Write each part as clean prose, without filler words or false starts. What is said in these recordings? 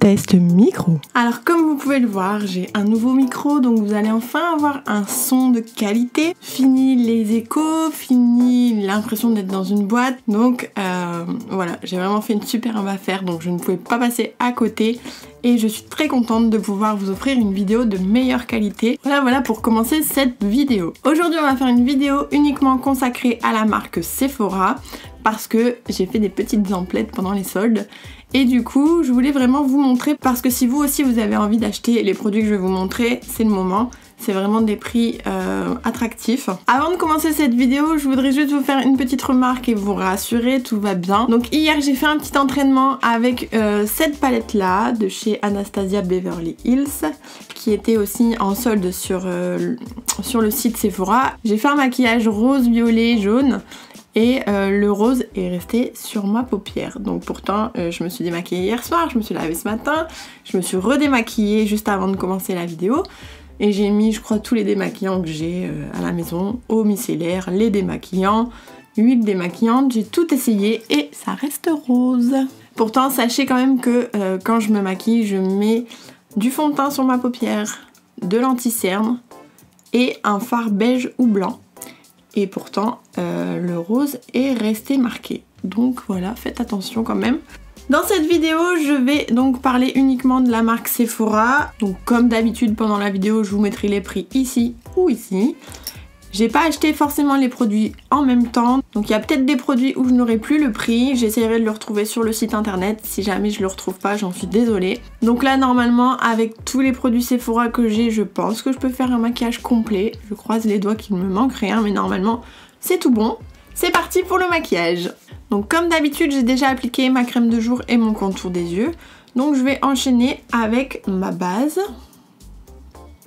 test micro. Alors comme vous pouvez le voir, j'ai un nouveau micro, donc vous allez enfin avoir un son de qualité. Fini les échos, fini l'impression d'être dans une boîte. Donc voilà, j'ai vraiment fait une superbe affaire, donc je ne pouvais pas passer à côté. Et je suis très contente de pouvoir vous offrir une vidéo de meilleure qualité. Voilà pour commencer cette vidéo. Aujourd'hui on va faire une vidéo uniquement consacrée à la marque Sephora parce que j'ai fait des petites emplettes pendant les soldes. Et du coup je voulais vraiment vous montrer, parce que si vous aussi vous avez envie d'acheter les produits que je vais vous montrer, c'est le moment. C'est vraiment des prix attractifs. Avant de commencer cette vidéo, je voudrais juste vous faire une petite remarque et vous rassurer, tout va bien. Donc hier j'ai fait un petit entraînement avec cette palette là de chez Anastasia Beverly Hills, qui était aussi en solde sur le site Sephora. J'ai fait un maquillage rose, violet, jaune. Et le rose est resté sur ma paupière. Donc pourtant je me suis démaquillée hier soir, je me suis lavée ce matin, je me suis redémaquillée juste avant de commencer la vidéo. Et j'ai mis, je crois, tous les démaquillants que j'ai à la maison, eau micellaire, les démaquillants, huile démaquillante, j'ai tout essayé et ça reste rose. Pourtant, sachez quand même que quand je me maquille, je mets du fond de teint sur ma paupière, de l'anti-cerne et un fard beige ou blanc. Et pourtant, le rose est resté marqué. Donc voilà, faites attention quand même. Dans cette vidéo, je vais donc parler uniquement de la marque Sephora. Donc comme d'habitude pendant la vidéo, je vous mettrai les prix ici ou ici. J'ai pas acheté forcément les produits en même temps. Donc il y a peut-être des produits où je n'aurai plus le prix. J'essaierai de le retrouver sur le site internet. Si jamais je le retrouve pas, j'en suis désolée. Donc là normalement, avec tous les produits Sephora que j'ai, je pense que je peux faire un maquillage complet. Je croise les doigts qu'il me manque rien, mais normalement c'est tout bon. C'est parti pour le maquillage. Donc comme d'habitude, j'ai déjà appliqué ma crème de jour et mon contour des yeux. Donc je vais enchaîner avec ma base.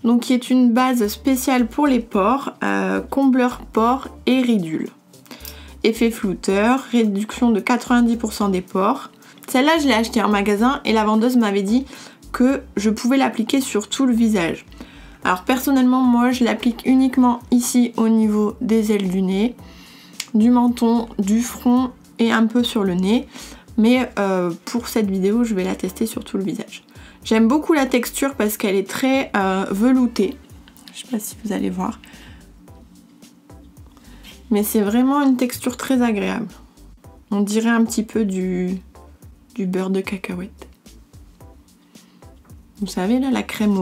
Donc qui est une base spéciale pour les pores, combleur pores et ridule. Effet flouteur, réduction de 90% des pores. Celle-là je l'ai achetée en magasin et la vendeuse m'avait dit que je pouvais l'appliquer sur tout le visage. Alors personnellement moi je l'applique uniquement ici au niveau des ailes du nez, du menton, du front et un peu sur le nez. Mais pour cette vidéo je vais la tester sur tout le visage. J'aime beaucoup la texture parce qu'elle est très veloutée. Je sais pas si vous allez voir. Mais c'est vraiment une texture très agréable. On dirait un petit peu du beurre de cacahuète. Vous savez là, la crème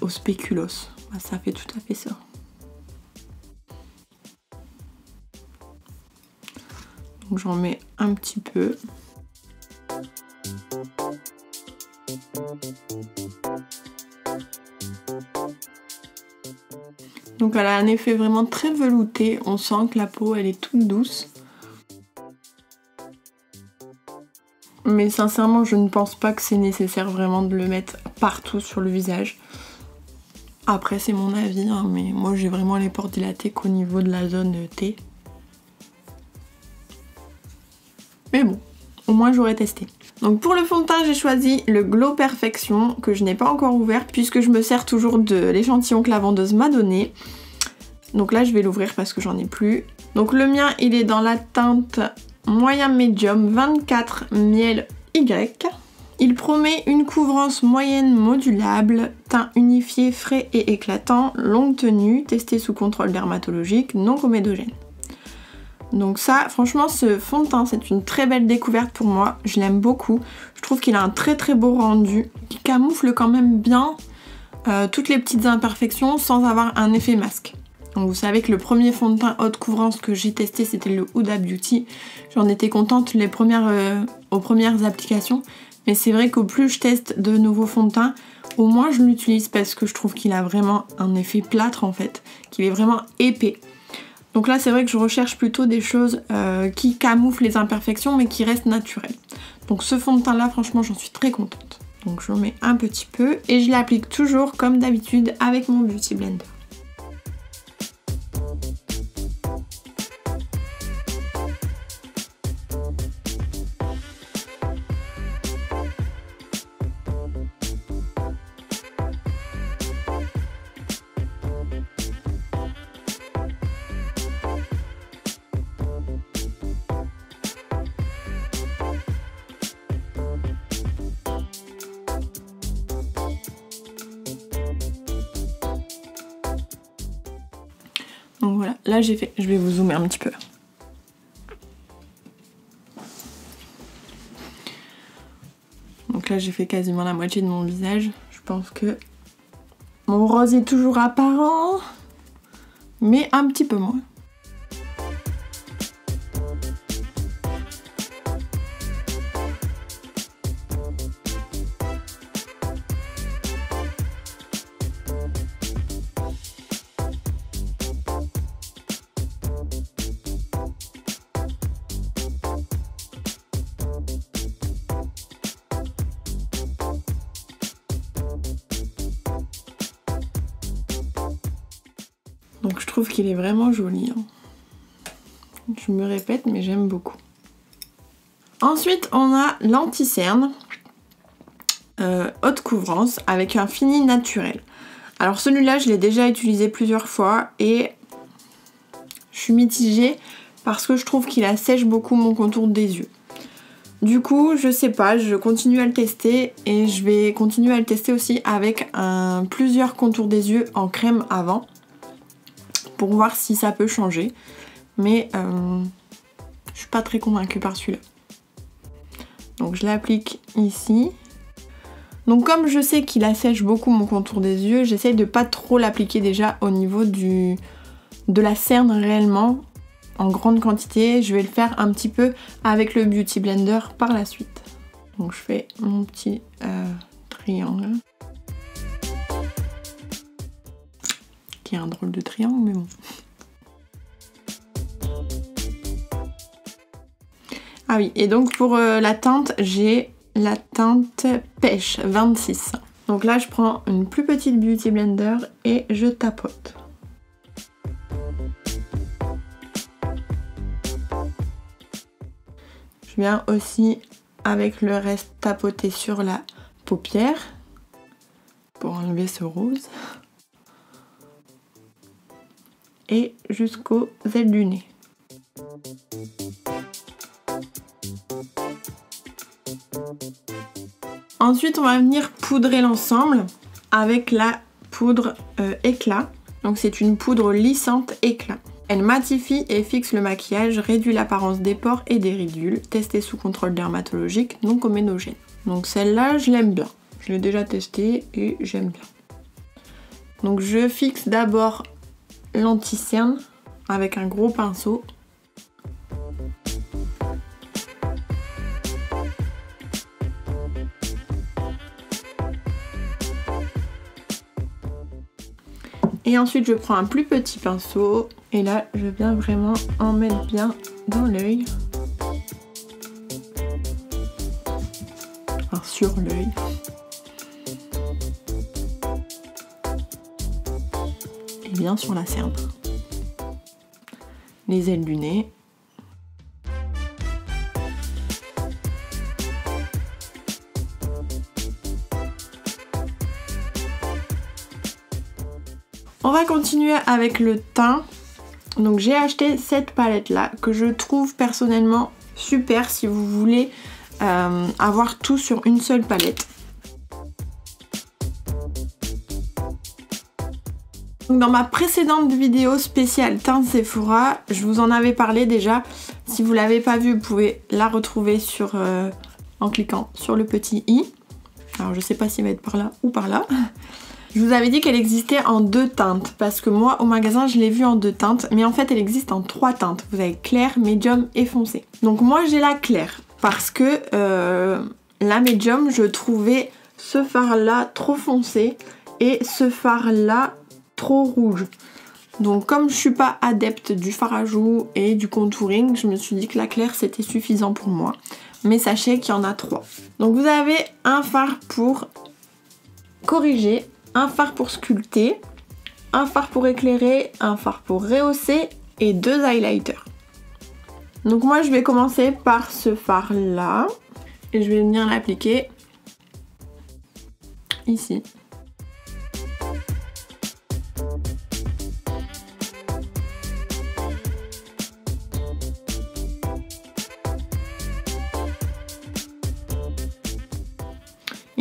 au spéculoos. Bah, ça fait tout à fait ça. Donc j'en mets un petit peu. Donc elle a un effet vraiment très velouté, on sent que la peau elle est toute douce. Mais sincèrement je ne pense pas que c'est nécessaire vraiment de le mettre partout sur le visage. Après c'est mon avis, hein, mais moi j'ai vraiment les pores dilatés qu'au niveau de la zone T. Mais bon, au moins j'aurais testé. Donc pour le fond de teint, j'ai choisi le Glow Perfection que je n'ai pas encore ouvert puisque je me sers toujours de l'échantillon que la vendeuse m'a donné. Donc là je vais l'ouvrir parce que j'en ai plus. Donc le mien il est dans la teinte moyen médium 24 miel Y. Il promet une couvrance moyenne modulable, teint unifié frais et éclatant, longue tenue, testé sous contrôle dermatologique, non comédogène. Donc ça, franchement, ce fond de teint, c'est une très belle découverte pour moi. Je l'aime beaucoup. Je trouve qu'il a un très très beau rendu, qui camoufle quand même bien toutes les petites imperfections sans avoir un effet masque. Donc vous savez que le premier fond de teint haute couvrance que j'ai testé, c'était le Huda Beauty. J'en étais contente aux premières applications. Mais c'est vrai qu'au plus je teste de nouveaux fonds de teint, au moins je l'utilise parce que je trouve qu'il a vraiment un effet plâtre en fait, qu'il est vraiment épais. Donc là c'est vrai que je recherche plutôt des choses qui camouflent les imperfections mais qui restent naturelles. Donc ce fond de teint là franchement j'en suis très contente. Donc je mets un petit peu et je l'applique toujours comme d'habitude avec mon Beauty Blender. Donc voilà, là j'ai fait, je vais vous zoomer un petit peu. Donc là j'ai fait quasiment la moitié de mon visage. Je pense que mon rose est toujours apparent, mais un petit peu moins. Donc je trouve qu'il est vraiment joli. Hein. Je me répète, mais j'aime beaucoup. Ensuite, on a l'anti-cerne haute couvrance avec un fini naturel. Alors celui-là, je l'ai déjà utilisé plusieurs fois et je suis mitigée parce que je trouve qu'il assèche beaucoup mon contour des yeux. Du coup, je sais pas, je continue à le tester et je vais continuer à le tester aussi avec plusieurs contours des yeux en crème avant pour voir si ça peut changer. Mais je suis pas très convaincue par celui-là. Donc je l'applique ici. Donc comme je sais qu'il assèche beaucoup mon contour des yeux, j'essaye de pas trop l'appliquer déjà au niveau de la cerne réellement en grande quantité. Je vais le faire un petit peu avec le Beauty Blender par la suite. Donc je fais mon petit triangle. Qui est un drôle de triangle, mais bon. Ah oui, et donc pour la teinte, j'ai la teinte Pêche 26. Donc là, je prends une plus petite Beauty Blender et je tapote. Je viens aussi avec le reste tapoter sur la paupière pour enlever ce rose. Et jusqu'aux ailes du nez. Ensuite, on va venir poudrer l'ensemble avec la poudre éclat. Donc c'est une poudre lissante éclat. Elle matifie et fixe le maquillage, réduit l'apparence des pores et des ridules, testée sous contrôle dermatologique, non comédogène. Donc celle-là, je l'aime bien. Je l'ai déjà testée et j'aime bien. Donc je fixe d'abord l'anti-cerne avec un gros pinceau. Et ensuite je prends un plus petit pinceau et là je viens vraiment en mettre bien dans l'œil. Enfin sur l'œil. Et bien sur la cerne. Les ailes du nez. On va continuer avec le teint. Donc j'ai acheté cette palette là que je trouve personnellement super si vous voulez avoir tout sur une seule palette. Donc dans ma précédente vidéo spéciale teint Sephora, je vous en avais parlé déjà. Si vous ne l'avez pas vue, vous pouvez la retrouver en cliquant sur le petit i. Alors je sais pas s'il va être par là ou par là. Je vous avais dit qu'elle existait en 2 teintes parce que moi au magasin je l'ai vue en 2 teintes, mais en fait elle existe en 3 teintes. Vous avez clair, médium et foncé. Donc moi j'ai la claire parce que la médium je trouvais ce fard là trop foncé et ce fard là trop rouge. Donc comme je suis pas adepte du fard à joues et du contouring, je me suis dit que la claire c'était suffisant pour moi. Mais sachez qu'il y en a 3. Donc vous avez un fard pour corriger, un fard pour sculpter, un fard pour éclairer, un fard pour rehausser et 2 highlighters. Donc moi je vais commencer par ce fard là et je vais venir l'appliquer ici.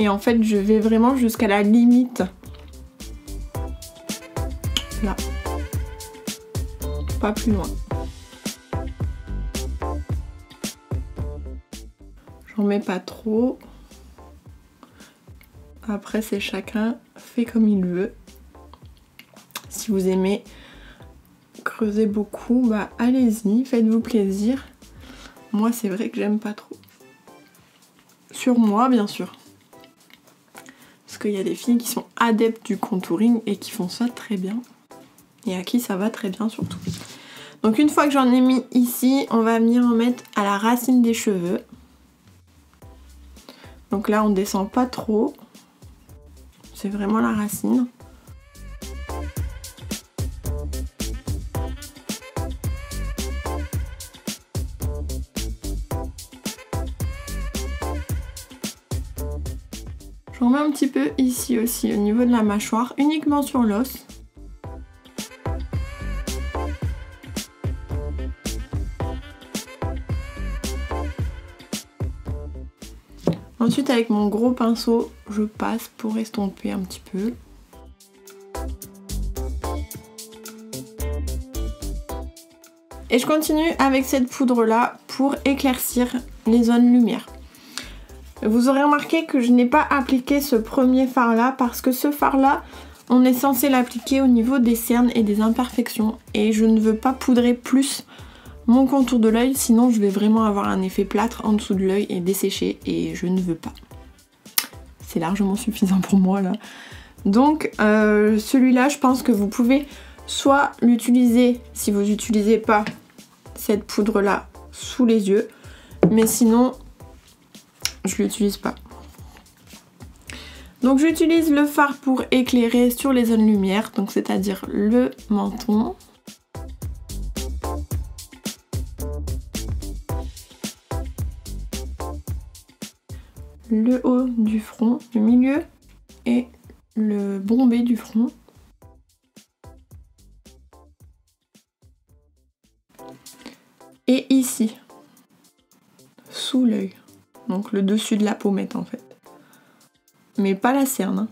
Et en fait je vais vraiment jusqu'à la limite. Là. pas plus loin. J'en mets pas trop. Après c'est chacun fait comme il veut. Si vous aimez creuser beaucoup, bah allez-y, faites-vous plaisir. Moi c'est vrai que j'aime pas trop. Sur moi bien sûr. Parce qu'il y a des filles qui sont adeptes du contouring et qui font ça très bien. Et à qui ça va très bien surtout. Donc une fois que j'en ai mis ici, on va venir en mettre à la racine des cheveux. Donc là on descend pas trop. C'est vraiment la racine. J'en mets un petit peu ici aussi au niveau de la mâchoire, uniquement sur l'os. Ensuite avec mon gros pinceau, je passe pour estomper un petit peu. Et je continue avec cette poudre là pour éclaircir les zones lumière. Vous aurez remarqué que je n'ai pas appliqué ce premier fard là parce que ce fard là, on est censé l'appliquer au niveau des cernes et des imperfections. Et je ne veux pas poudrer plus mon contour de l'œil, sinon je vais vraiment avoir un effet plâtre en dessous de l'œil et desséché et je ne veux pas. C'est largement suffisant pour moi là. Donc celui-là, je pense que vous pouvez soit l'utiliser si vous n'utilisez pas cette poudre là sous les yeux, mais sinon je l'utilise pas. Donc j'utilise le fard pour éclairer sur les zones lumière, donc c'est-à-dire le menton. Le haut du front, le milieu et le bombé du front. Et ici, sous l'œil, donc le dessus de la pommette en fait. Mais pas la cerne.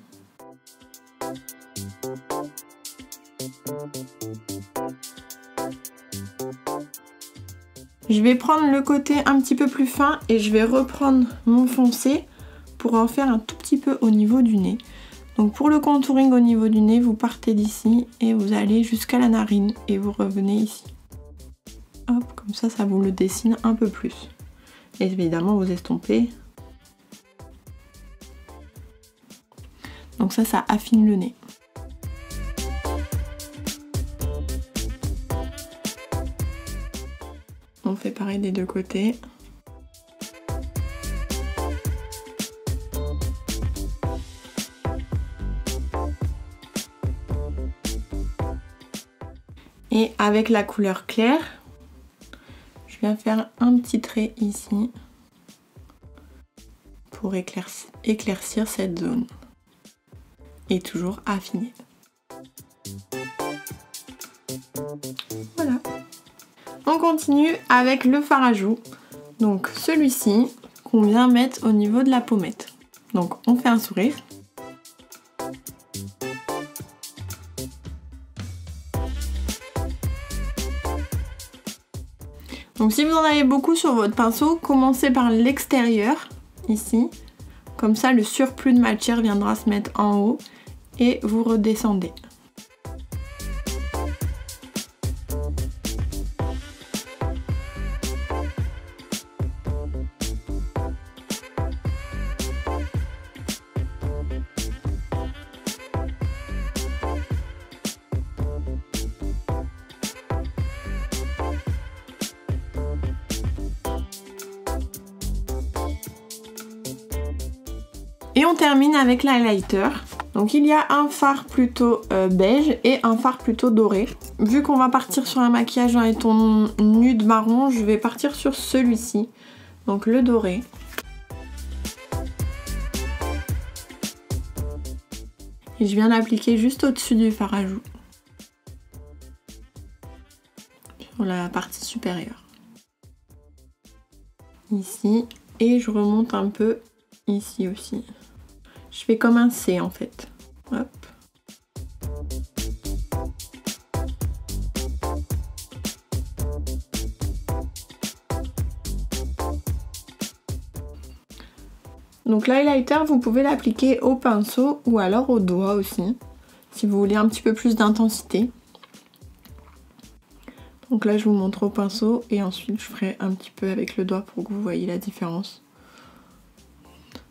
Je vais prendre le côté un petit peu plus fin et je vais reprendre mon foncé pour en faire un tout petit peu au niveau du nez. Donc pour le contouring au niveau du nez, vous partez d'ici et vous allez jusqu'à la narine et vous revenez ici. Hop, comme ça, ça vous le dessine un peu plus. Et évidemment, vous estompez. Donc ça affine le nez. On fait pareil des deux côtés. Et avec la couleur claire, je viens faire un petit trait ici pour éclaircir cette zone. Et toujours affiner. Voilà. On continue avec le fard à joues. Donc celui-ci qu'on vient mettre au niveau de la pommette. Donc on fait un sourire. Donc si vous en avez beaucoup sur votre pinceau, commencez par l'extérieur, ici. Comme ça le surplus de matière viendra se mettre en haut et vous redescendez. Et on termine avec l'highlighter. Donc il y a un fard plutôt beige et un fard plutôt doré. Vu qu'on va partir sur un maquillage dans les tons nude marron, je vais partir sur celui-ci. Donc le doré. Et je viens l'appliquer juste au-dessus du fard à joues. Sur la partie supérieure. Ici. Et je remonte un peu ici aussi. Je fais comme un C en fait. Hop. Donc l'highlighter, vous pouvez l'appliquer au pinceau ou alors au doigt aussi, si vous voulez un petit peu plus d'intensité. Donc là je vous montre au pinceau et ensuite je ferai un petit peu avec le doigt pour que vous voyez la différence.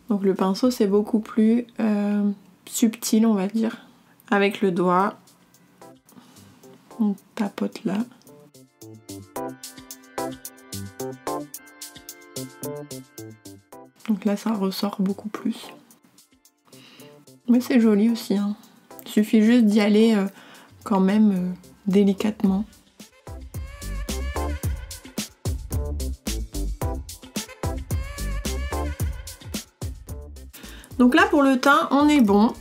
Donc le pinceau c'est beaucoup plus subtil on va dire. Avec le doigt, on tapote là. Donc là ça ressort beaucoup plus. Mais c'est joli aussi, hein. Il suffit juste d'y aller quand même délicatement. Donc là pour le teint on est bon.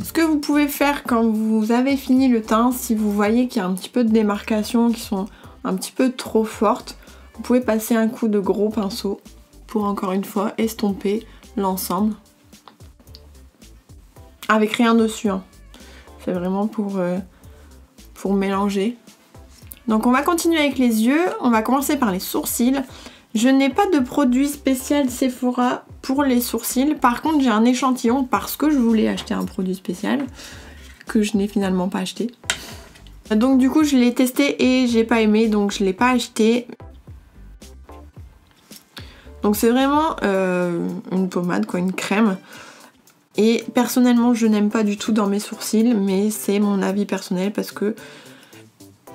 Ce que vous pouvez faire quand vous avez fini le teint, si vous voyez qu'il y a un petit peu de démarcations qui sont un petit peu trop fortes, vous pouvez passer un coup de gros pinceau pour encore une fois estomper l'ensemble. Avec rien dessus, hein. C'est vraiment pour mélanger. Donc on va continuer avec les yeux, on va commencer par les sourcils. Je n'ai pas de produit spécial Sephora pour les sourcils. Par contre, j'ai un échantillon parce que je voulais acheter un produit spécial que je n'ai finalement pas acheté. Donc du coup, je l'ai testé et j'ai pas aimé, donc je l'ai pas acheté. Donc c'est vraiment une pommade, quoi, une crème. Et personnellement, je n'aime pas du tout dans mes sourcils, mais c'est mon avis personnel parce que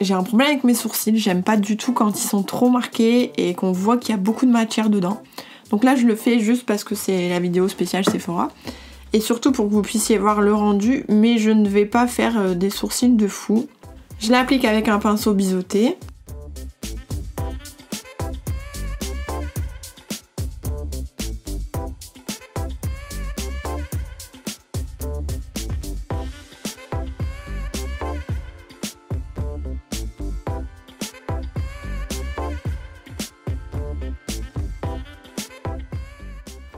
j'ai un problème avec mes sourcils, j'aime pas du tout quand ils sont trop marqués et qu'on voit qu'il y a beaucoup de matière dedans. Donc là je le fais juste parce que c'est la vidéo spéciale Sephora. Et surtout pour que vous puissiez voir le rendu, mais je ne vais pas faire des sourcils de fou. Je l'applique avec un pinceau biseauté.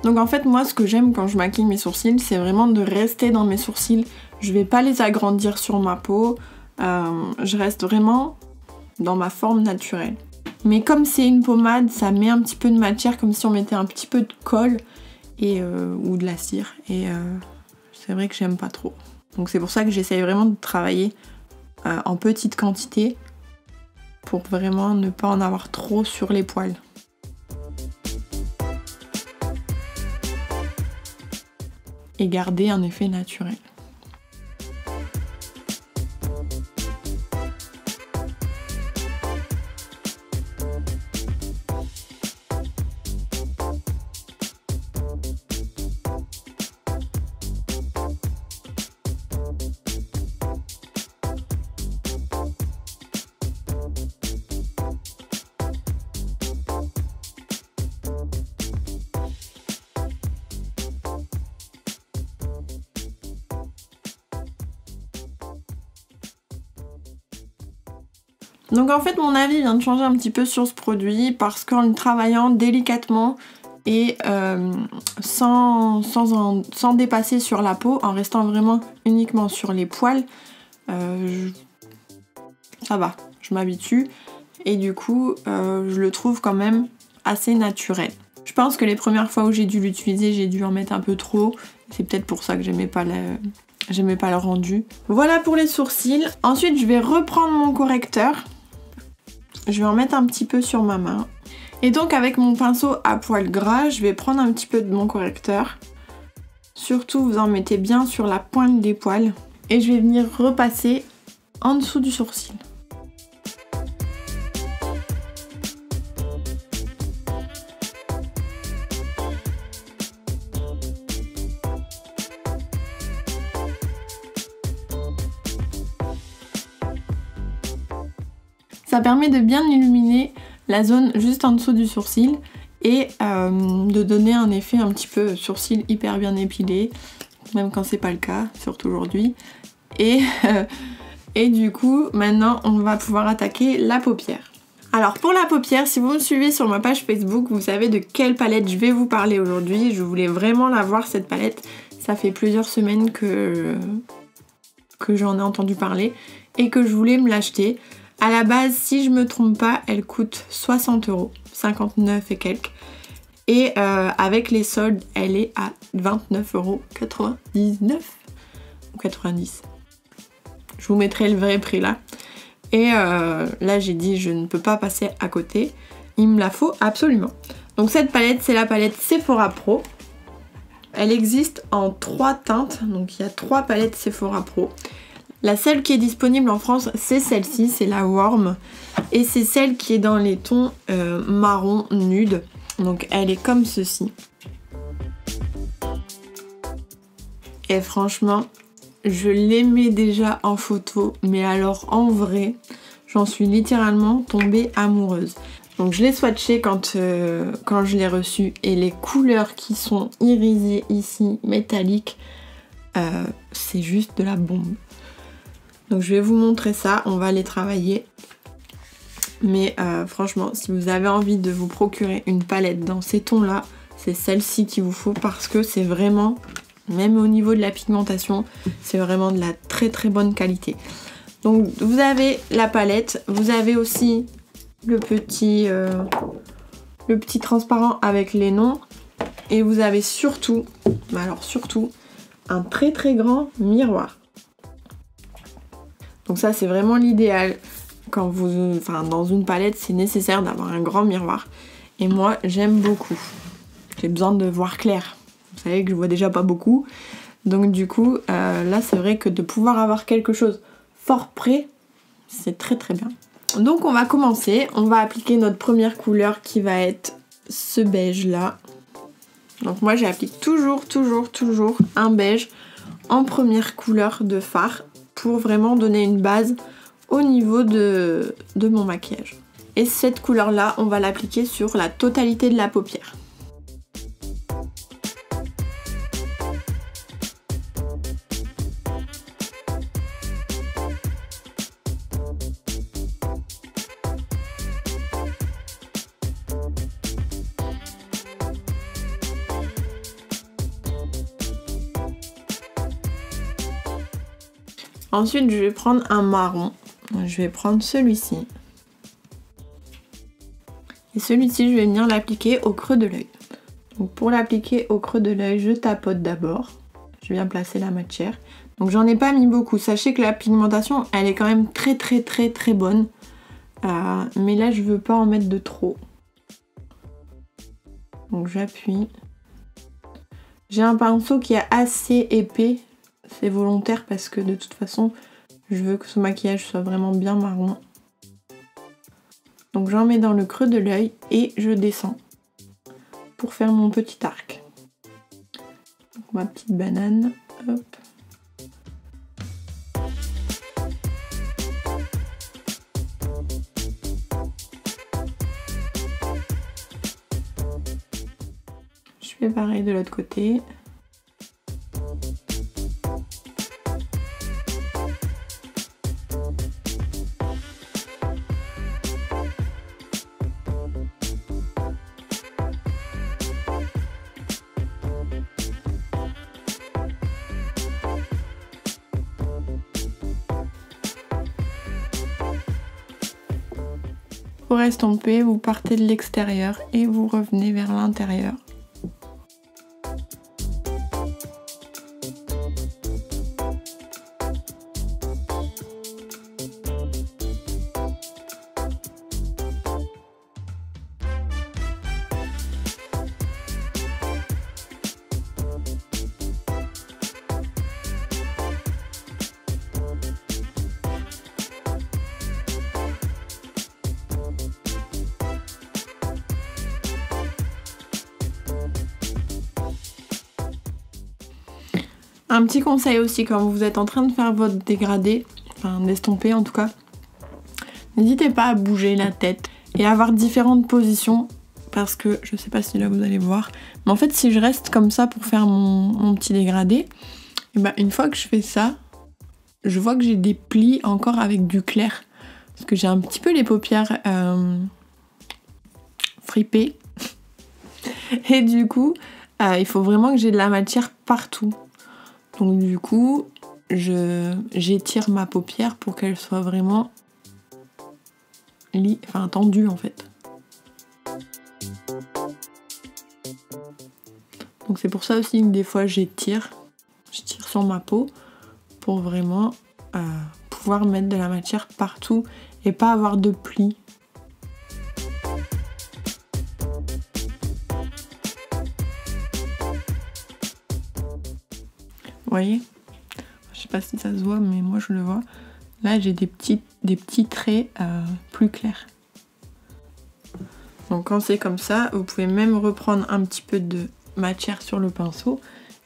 Donc en fait moi ce que j'aime quand je maquille mes sourcils c'est vraiment de rester dans mes sourcils. Je vais pas les agrandir sur ma peau, je reste vraiment dans ma forme naturelle. Mais comme c'est une pommade ça met un petit peu de matière comme si on mettait un petit peu de colle et, ou de la cire et c'est vrai que j'aime pas trop. Donc c'est pour ça que j'essaye vraiment de travailler en petite quantité pour vraiment ne pas en avoir trop sur les poils. Et garder un effet naturel. Donc en fait mon avis vient de changer un petit peu sur ce produit parce qu'en le travaillant délicatement et sans dépasser sur la peau, en restant vraiment uniquement sur les poils, ça va, je m'habitue et du coup je le trouve quand même assez naturel. Je pense que les premières fois où j'ai dû l'utiliser, j'ai dû en mettre un peu trop, c'est peut-être pour ça que j'aimais pas le rendu. Voilà pour les sourcils. Ensuite je vais reprendre mon correcteur. Je vais en mettre un petit peu sur ma main. Et donc avec mon pinceau à poil gras, je vais prendre un petit peu de mon correcteur. Surtout vous en mettez bien sur la pointe des poils. Et je vais venir repasser en dessous du sourcil. Ça permet de bien illuminer la zone juste en dessous du sourcil et de donner un effet un petit peu sourcil hyper bien épilé, même quand c'est pas le cas, surtout aujourd'hui. Et du coup, maintenant, on va pouvoir attaquer la paupière. Alors pour la paupière, si vous me suivez sur ma page Facebook, vous savez de quelle palette je vais vous parler aujourd'hui. Je voulais vraiment la voir cette palette. Ça fait plusieurs semaines que j'en ai entendu parler et que je voulais me l'acheter. À la base, si je me trompe pas, elle coûte 60 €, 59 et quelques. Et avec les soldes, elle est à 29,99€ ou 90. Je vous mettrai le vrai prix là. Et là j'ai dit je ne peux pas passer à côté. Il me la faut absolument. Donc cette palette, c'est la palette Sephora Pro. Elle existe en 3 teintes. Donc il y a 3 palettes Sephora Pro. La seule qui est disponible en France, c'est celle-ci, c'est la Warm. Et c'est celle qui est dans les tons marron nude. Donc elle est comme ceci. Et franchement, je l'aimais déjà en photo, mais alors en vrai, j'en suis littéralement tombée amoureuse. Donc je l'ai swatché quand je l'ai reçu et les couleurs qui sont irisées ici, métalliques, c'est juste de la bombe. Donc je vais vous montrer ça, on va les travailler. Mais franchement, si vous avez envie de vous procurer une palette dans ces tons-là, c'est celle-ci qu'il vous faut parce que c'est vraiment, même au niveau de la pigmentation, c'est vraiment de la très très bonne qualité. Donc vous avez la palette, vous avez aussi le petit transparent avec les noms et vous avez surtout, mais alors surtout, un très très grand miroir. Donc ça c'est vraiment l'idéal. Quand dans une palette, c'est nécessaire d'avoir un grand miroir. Et moi, j'aime beaucoup. J'ai besoin de voir clair. Vous savez que je vois déjà pas beaucoup. Donc du coup, là, c'est vrai que de pouvoir avoir quelque chose fort près, c'est très très bien. Donc on va commencer. On va appliquer notre première couleur qui va être ce beige là. Donc moi, j'applique toujours un beige en première couleur de fard pour vraiment donner une base au niveau de mon maquillage. Et cette couleur là, on va l'appliquer sur la totalité de la paupière. Ensuite, je vais prendre un marron. Je vais prendre celui-ci. Et celui-ci, je vais venir l'appliquer au creux de l'œil. Donc pour l'appliquer au creux de l'œil, je tapote d'abord. Je viens placer la matière. Donc j'en ai pas mis beaucoup. Sachez que la pigmentation, elle est quand même très bonne. Mais là, je veux pas en mettre de trop. Donc j'appuie. J'ai un pinceau qui est assez épais. C'est volontaire parce que de toute façon, je veux que ce maquillage soit vraiment bien marron. Donc j'en mets dans le creux de l'œil et je descends pour faire mon petit arc. Donc, ma petite banane, hop. Je fais pareil de l'autre côté. Pour estomper, vous partez de l'extérieur et vous revenez vers l'intérieur. Un petit conseil aussi quand vous êtes en train de faire votre dégradé, enfin d'estomper en tout cas, n'hésitez pas à bouger la tête et à avoir différentes positions parce que je sais pas si là vous allez voir, mais en fait si je reste comme ça pour faire mon petit dégradé, et ben une fois que je fais ça, je vois que j'ai des plis encore avec du clair parce que j'ai un petit peu les paupières fripées et du coup il faut vraiment que j'ai de la matière partout. Donc du coup, j'étire ma paupière pour qu'elle soit vraiment tendue en fait. Donc c'est pour ça aussi que des fois je tire sur ma peau pour vraiment pouvoir mettre de la matière partout et pas avoir de plis. Vous voyez? Je sais pas si ça se voit, mais moi je le vois. Là j'ai des petits traits plus clairs. Donc quand c'est comme ça, vous pouvez même reprendre un petit peu de matière sur le pinceau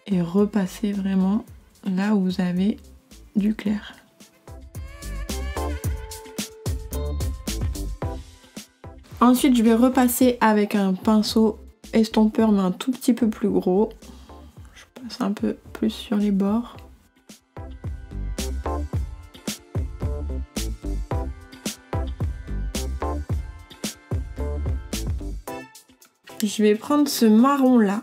et repasser vraiment là où vous avez du clair. Ensuite je vais repasser avec un pinceau estompeur mais un tout petit peu plus gros. Je passe un peu plus sur les bords. Je vais prendre ce marron là,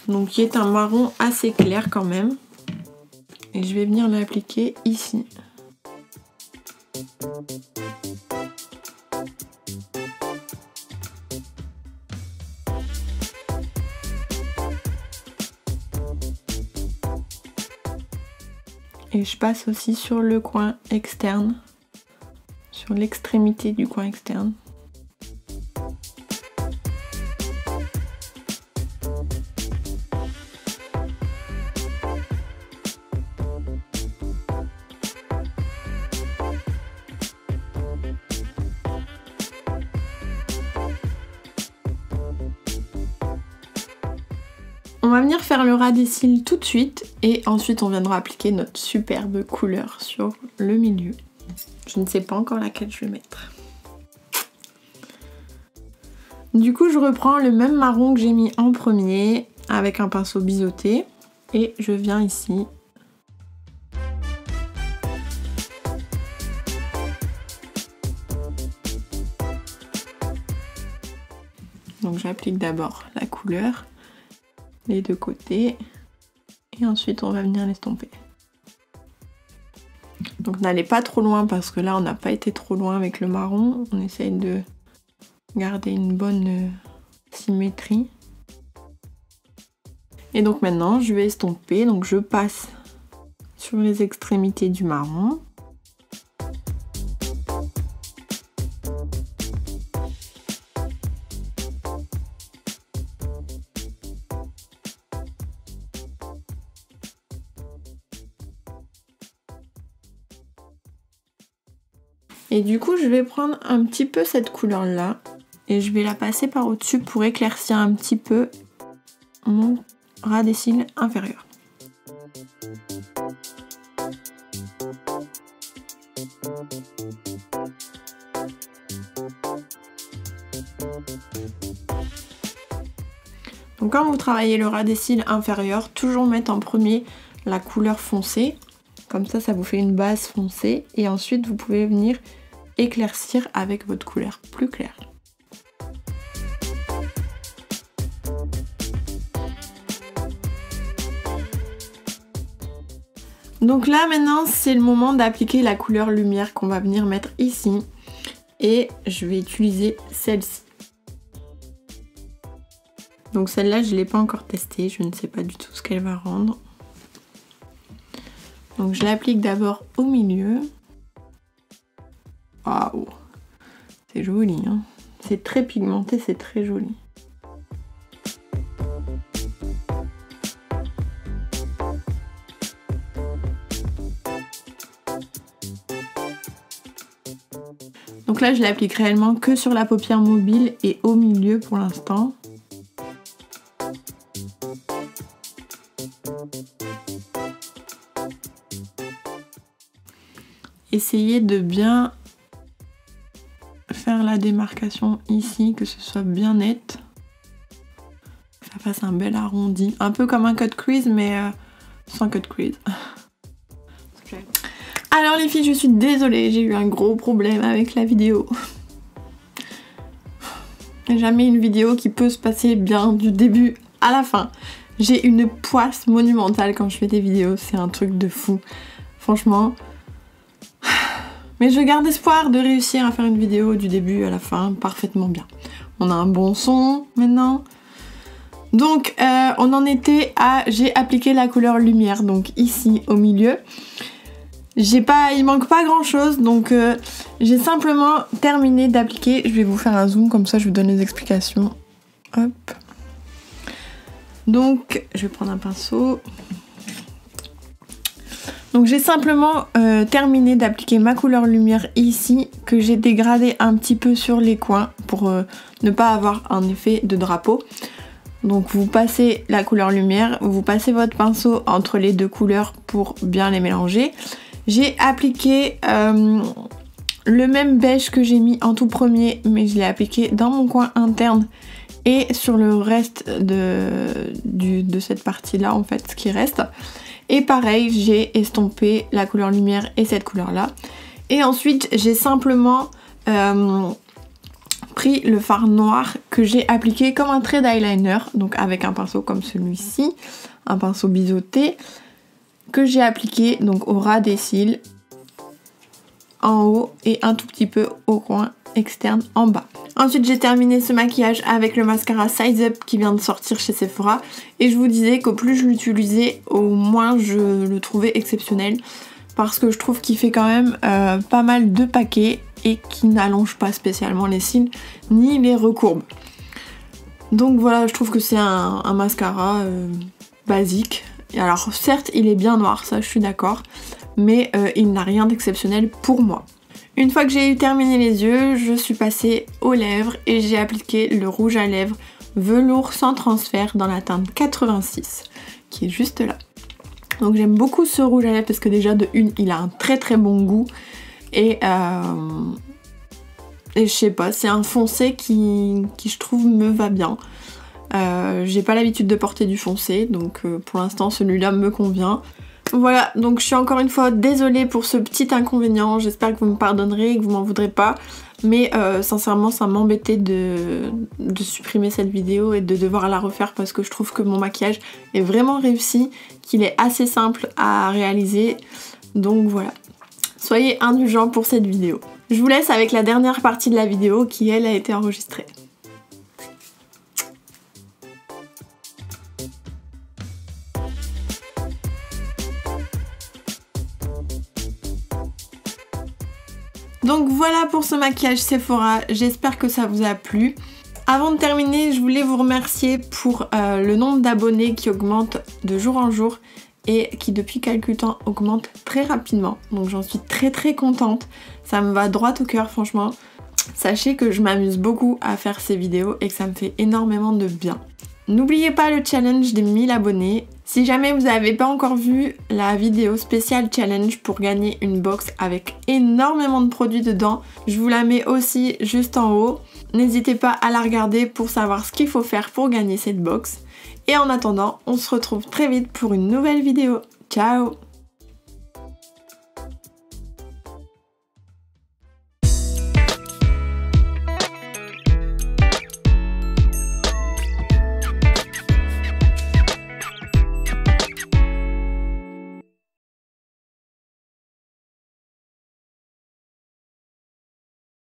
donc qui est un marron assez clair quand même, et je vais venir l'appliquer ici. Et je passe aussi sur le coin externe, sur l'extrémité du coin externe. On va venir faire le ras des cils tout de suite et ensuite on viendra appliquer notre superbe couleur sur le milieu. Je ne sais pas encore laquelle je vais mettre. Du coup je reprends le même marron que j'ai mis en premier avec un pinceau biseauté et je viens ici. Donc j'applique d'abord la couleur, les deux côtés, et ensuite on va venir l'estomper. Donc n'allez pas trop loin parce que là on n'a pas été trop loin avec le marron, on essaye de garder une bonne symétrie. Et donc maintenant je vais estomper, donc je passe sur les extrémités du marron. Et du coup, je vais prendre un petit peu cette couleur-là et je vais la passer par au-dessus pour éclaircir un petit peu mon ras des cils inférieur. Donc quand vous travaillez le ras des cils inférieur, toujours mettre en premier la couleur foncée. Comme ça, ça vous fait une base foncée et ensuite vous pouvez venir éclaircir avec votre couleur plus claire. Donc là maintenant c'est le moment d'appliquer la couleur lumière qu'on va venir mettre ici et je vais utiliser celle-ci. Donc celle-là je ne l'ai pas encore testée, je ne sais pas du tout ce qu'elle va rendre. Donc je l'applique d'abord au milieu. Waouh, c'est joli, hein. C'est très pigmenté, c'est très joli. Donc là je l'applique réellement que sur la paupière mobile et au milieu pour l'instant. Essayez de bien faire la démarcation ici, que ce soit bien net. Que ça fasse un bel arrondi. Un peu comme un cut crease, mais sans cut crease. Okay. Alors les filles, je suis désolée, j'ai eu un gros problème avec la vidéo. Jamais une vidéo qui peut se passer bien du début à la fin. J'ai une poisse monumentale quand je fais des vidéos, c'est un truc de fou. Franchement... Mais je garde espoir de réussir à faire une vidéo du début à la fin parfaitement bien. On a un bon son maintenant. Donc on en était à... J'ai appliqué la couleur lumière, donc ici au milieu. Il manque pas grand chose, donc j'ai simplement terminé d'appliquer. Je vais vous faire un zoom, comme ça je vous donne les explications. Hop. Donc je vais prendre un pinceau. Donc j'ai simplement terminé d'appliquer ma couleur lumière ici, que j'ai dégradé un petit peu sur les coins pour ne pas avoir un effet de drapeau. Donc vous passez la couleur lumière, vous passez votre pinceau entre les deux couleurs pour bien les mélanger. J'ai appliqué le même beige que j'ai mis en tout premier, mais je l'ai appliqué dans mon coin interne et sur le reste de cette partie-là, en fait, ce qui reste. Et pareil, j'ai estompé la couleur lumière et cette couleur-là. Et ensuite, j'ai simplement pris le fard noir que j'ai appliqué comme un trait d'eyeliner, donc avec un pinceau comme celui-ci, un pinceau biseauté, que j'ai appliqué donc au ras des cils, en haut et un tout petit peu au coin externe en bas. Ensuite j'ai terminé ce maquillage avec le mascara Size Up qui vient de sortir chez Sephora et je vous disais qu'au plus je l'utilisais, au moins je le trouvais exceptionnel parce que je trouve qu'il fait quand même pas mal de paquets et qui n'allonge pas spécialement les cils ni les recourbe. Donc voilà, je trouve que c'est un mascara basique. Et alors certes il est bien noir, ça je suis d'accord, mais il n'a rien d'exceptionnel pour moi. Une fois que j'ai eu terminé les yeux, je suis passée aux lèvres et j'ai appliqué le rouge à lèvres velours sans transfert dans la teinte 86 qui est juste là. Donc j'aime beaucoup ce rouge à lèvres parce que déjà de une il a un très très bon goût et je sais pas, c'est un foncé qui je trouve me va bien. J'ai pas l'habitude de porter du foncé donc pour l'instant celui-là me convient. Voilà, donc je suis encore une fois désolée pour ce petit inconvénient, j'espère que vous me pardonnerez et que vous m'en voudrez pas. Mais sincèrement ça m'embêtait de supprimer cette vidéo et de devoir la refaire parce que je trouve que mon maquillage est vraiment réussi, qu'il est assez simple à réaliser. Donc voilà, soyez indulgents pour cette vidéo. Je vous laisse avec la dernière partie de la vidéo qui elle a été enregistrée. Donc voilà pour ce maquillage Sephora, j'espère que ça vous a plu. Avant de terminer, je voulais vous remercier pour le nombre d'abonnés qui augmente de jour en jour et qui depuis quelques temps augmente très rapidement. Donc j'en suis très contente, ça me va droit au cœur franchement. Sachez que je m'amuse beaucoup à faire ces vidéos et que ça me fait énormément de bien. N'oubliez pas le challenge des 1000 abonnés. Si jamais vous n'avez pas encore vu la vidéo spéciale challenge pour gagner une box avec énormément de produits dedans, je vous la mets aussi juste en haut. N'hésitez pas à la regarder pour savoir ce qu'il faut faire pour gagner cette box. Et en attendant, on se retrouve très vite pour une nouvelle vidéo. Ciao!